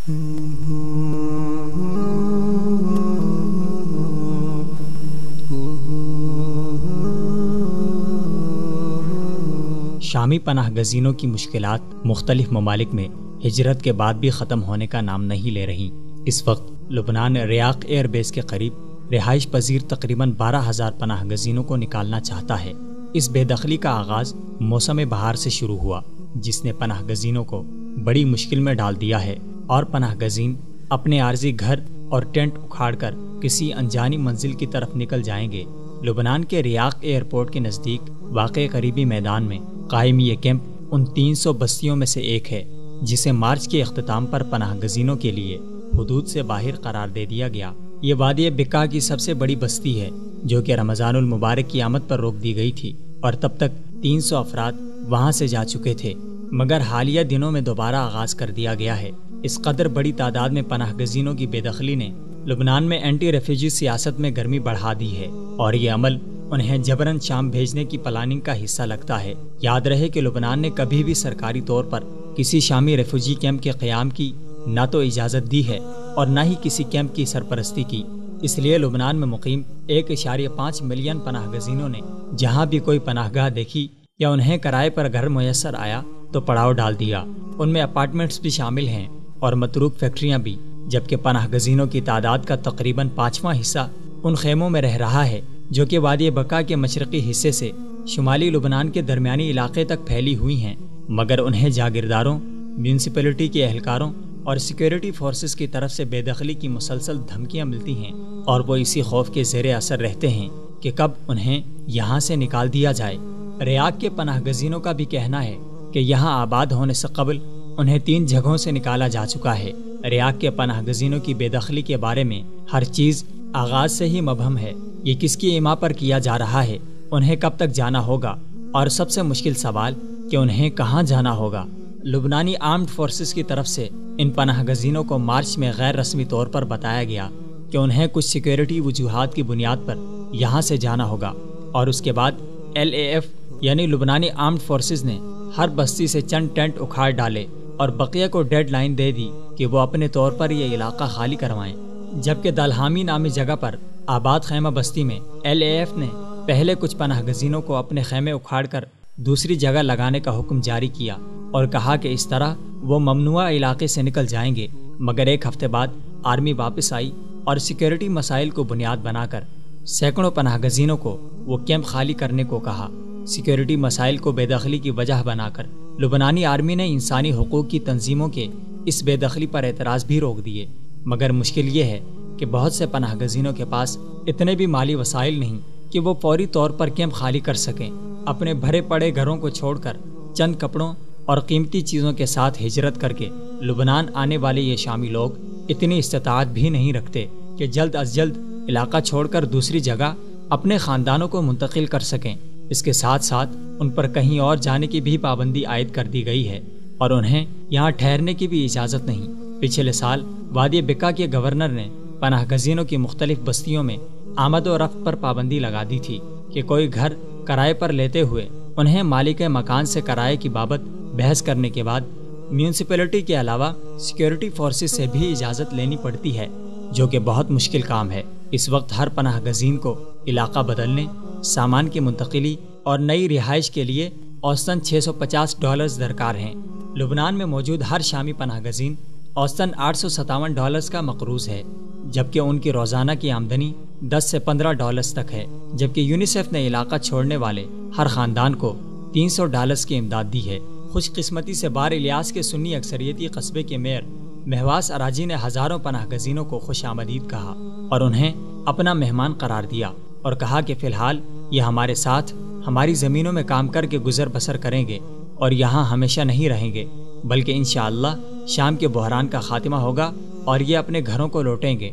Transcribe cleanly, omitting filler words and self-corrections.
شامی پناہ گزینوں کی مشکلات مختلف ممالک میں ہجرت کے بعد بھی ختم ہونے کا نام نہیں لے رہی۔ اس وقت لبنان ریاق ایئر بیس کے قریب رہائش پذیر تقریباً 12,000 پناہ گزینوں کو نکالنا چاہتا ہے۔ اس بے دخلی کا آغاز موسم بہار سے شروع ہوا، جس نے پناہ گزینوں کو بڑی مشکل میں ڈال دیا ہے، اور پناہ گزین اپنے عارضی گھر اور ٹینٹ اکھاڑ کر کسی انجانی منزل کی طرف نکل جائیں گے۔ لبنان کے ریاق ایئرپورٹ کے نزدیک واقع قریبی میدان میں قائم یہ کیمپ ان 300 بستیوں میں سے ایک ہے جسے مارچ کے اختتام پر پناہ گزینوں کے لیے حدود سے باہر قرار دے دیا گیا۔ یہ وادی بقا کی سب سے بڑی بستی ہے، جو کہ رمضان المبارک کی آمد پر روک دی گئی تھی، اور تب تک 300 افراد وہاں سے جا چکے تھے، مگر حالیہ دنوں میں دوبارہ آغاز کر دیا گیا ہے۔ اس قدر بڑی تعداد میں پناہ گزینوں کی بے دخلی نے لبنان میں اینٹی ریفیوجی سیاست میں گرمی بڑھا دی ہے، اور یہ عمل انہیں جبراً شام بھیجنے کی پلاننگ کا حصہ لگتا ہے۔ یاد رہے کہ لبنان نے کبھی بھی سرکاری طور پر کسی شامی ریفیوجی کیمپ کے قیام کی نہ تو اجازت دی ہے اور نہ ہی کسی کیمپ کی سرپرستی کی۔ اس لیے لبنان میں مقیم 1.5 ملین پناہ گزینوں نے جہاں بھی کوئی پناہ گاہ دیکھی یا انہیں کرائے پر گھر میسر آیا تو پڑاؤ ڈال دیا۔ ان میں اپارٹمنٹس بھی شامل ہیں اور متروک فیکٹریاں بھی، جبکہ پناہ گزینوں کی تعداد کا تقریباً 5واں حصہ ان خیموں میں رہ رہا ہے جو کہ وادی بقا کے مشرقی حصے سے شمالی لبنان کے درمیانی علاقے تک پھیلی ہوئی ہیں، مگر انہیں جاگیرداروں، میونسپلٹی کے اہلکاروں اور سیکیورٹی فورسز کی طرف سے بے دخلی کی مسلسل دھمکیاں ملتی ہیں، اور وہ اسی خوف کے زیر اثر رہتے ہیں کہ کب انہیں یہاں سے نکال دیا جائے۔ ریاق کے پناہ گزینوں کا بھی کہنا ہے کہ یہاں آباد ہونے سے قبل انہیں 3 جگہوں سے نکالا جا چکا ہے۔ ریاق کے پناہ گزینوں کی بے دخلی کے بارے میں ہر چیز آغاز سے ہی مبہم ہے۔ یہ کس کی ایما پر کیا جا رہا ہے، انہیں کب تک جانا ہوگا، اور سب سے مشکل سوال کہ انہیں کہاں جانا ہوگا۔ لبنانی آرمڈ فورسز کی طرف سے ان پناہ گزینوں کو مارچ میں غیر رسمی طور پر بتایا گیا کہ انہیں کچھ سیکیورٹی وجوہات کی بنیاد پر یہاں سے جانا ہوگا، اور اس کے بعد LAF یعنی لبنانی آرمڈ فورسز نے ہر بستی سے چند ٹینٹ اکھاڑ ڈالے اور بقیہ کو ڈیڈ لائن دے دی کہ وہ اپنے طور پر یہ علاقہ خالی کروائیں، جبکہ دلہامی نامی جگہ پر آباد خیمہ بستی میں LAF نے پہلے کچھ پناہ گزینوں کو اپنے خیمے اکھاڑ کر دوسری جگہ لگانے کا حکم جاری کیا اور کہا کہ اس طرح وہ ممنوعہ علاقے سے نکل جائیں گے، مگر ایک ہفتے بعد آرمی واپس آئی اور سیکیورٹی مسائل کو بنیاد بنا کر سینکڑوں پناہ گزینوں کو وہ کیمپ خالی کرنے کو کہا۔ سیکیورٹی مسائل کو بے دخلی کی وجہ بنا کر لبنانی آرمی نے انسانی حقوق کی تنظیموں کے اس بے دخلی پر اعتراض بھی روک دیے، مگر مشکل یہ ہے کہ بہت سے پناہ گزینوں کے پاس اتنے بھی مالی وسائل نہیں کہ وہ فوری طور پر کیمپ خالی کر سکیں۔ اپنے بھرے پڑے گھروں کو چھوڑ کر چند کپڑوں اور قیمتی چیزوں کے ساتھ ہجرت کر کے لبنان آنے والے یہ شامی لوگ اتنی استطاعت بھی نہیں رکھتے کہ جلد از جلد علاقہ چھوڑ کر دوسری جگہ اپنے خاندانوں کو منتقل کر سکیں۔ اس کے ساتھ ساتھ ان پر کہیں اور جانے کی بھی پابندی عائد کر دی گئی ہے، اور انہیں یہاں ٹھہرنے کی بھی اجازت نہیں۔ پچھلے سال وادی بقا کے گورنر نے پناہ گزینوں کی مختلف بستیوں میں آمد و رفت پر پابندی لگا دی تھی کہ کوئی گھر کرائے پر لیتے ہوئے انہیں مالک مکان سے کرائے کی بابت بحث کرنے کے بعد میونسپلٹی کے علاوہ سیکیورٹی فورسز سے بھی اجازت لینی پڑتی ہے، جو کہ بہت مشکل کام ہے۔ اس وقت ہر پناہ گزین کو علاقہ بدلنے، سامان کی منتقلی اور نئی رہائش کے لیے اوسطاً $650 درکار ہیں۔ لبنان میں موجود ہر شامی پناہ گزین اوسطاً $857 کا مقروض ہے، جبکہ ان کی روزانہ کی آمدنی $10 سے $15 تک ہے، جبکہ یونیسیف نے علاقہ چھوڑنے والے ہر خاندان کو $300 کی امداد دی ہے۔ خوش قسمتی سے بار الیاس کے سنی اکثریتی قصبے کے میئر مہواس اراجی نے ہزاروں پناہ گزینوں کو خوش آمدید کہا اور انہیں اپنا مہمان قرار دیا، اور کہا کہ فی الحال یہ ہمارے ساتھ ہماری زمینوں میں کام کر کے گزر بسر کریں گے اور یہاں ہمیشہ نہیں رہیں گے، بلکہ انشاءاللہ شام کے بحران کا خاتمہ ہوگا اور یہ اپنے گھروں کو لوٹیں گے۔